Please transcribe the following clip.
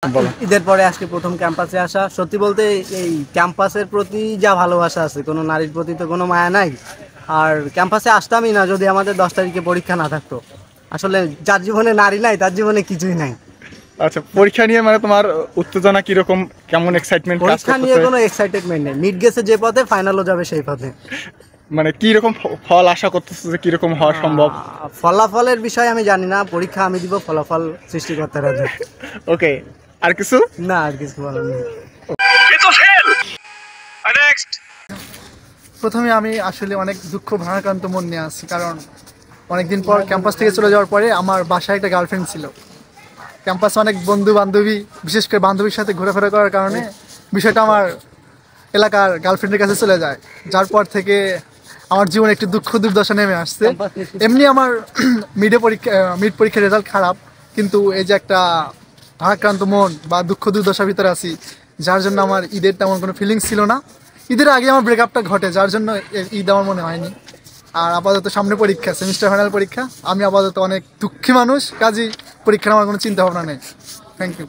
বলো। ঈদের পরে আজকে প্রথম ক্যাম্পাসে আসা। সত্যি বলতে এই ক্যাম্পাসের প্রতি যা ভালোবাসা আছে, কোনো নারীর প্রতি তো কোনো মায়া নাই। আর ক্যাম্পাসে আসতামই না যদি আমাদের 10 তারিখে পরীক্ষা না থাকতো। আসলে যার জীবনে নারী নাই তার জীবনে কিছুই নাই। আচ্ছা, পরীক্ষা নিয়ে মানে তোমার উত্তেজনা কিরকম, কেমন এক্সাইটমেন্ট কাজ পরীক্ষা নিয়ে করতেছে? কোনো এক্সাইটেডমেন্ট নেই, মিড গেছে যে পথে ফাইনালও যাবে সেই পথে। মানে কি রকম ফল আশা করতেছে, যে কিরকম হওয়া সম্ভব? ফলাফলের বিষয়ে আমি জানি না, পরীক্ষা আমি দিব, ফলাফল সৃষ্টিকর্তারা দেবে। ওকে, আর কিছু? না, আর কিছু বলার নেই। প্রথমে আমি আসলে অনেক দুঃখ ভারাক্রান্ত মন নিয়ে আসছি, কারণ অনেকদিন পর ক্যাম্পাস থেকে চলে যাওয়ার পরে আমার বাসায় একটা গার্লফ্রেন্ড ছিল। ক্যাম্পাসে অনেক বন্ধু বান্ধবী, বিশেষ করে বান্ধবীর সাথে ঘোরাফেরা করার কারণে বিষয়টা আমার এলাকার গার্লফ্রেন্ডের কাছে চলে যায়, যার পর থেকে আমার জীবনে একটি দুঃখ দুর্দশা নেমে আসছে। এমনি আমার মিড পরীক্ষার রেজাল্ট খারাপ, কিন্তু এই যে একটা ভারাক্রান্ত মন বা দুঃখ দুর্দশার ভিতরে আছি, যার জন্য আমার ঈদের তেমন কোনো ফিলিংস ছিল না। ঈদের আগে আমার ব্রেকআপটা ঘটে, যার জন্য ঈদ আমার মনে হয়নি। আর আপাতত সামনে পরীক্ষা, সেমিস্টার ফাইনাল পরীক্ষা। আমি আপাতত অনেক দুঃখী মানুষ, কাজেই পরীক্ষার আমার কোনো চিন্তা ভাবনা নেই। Thank you.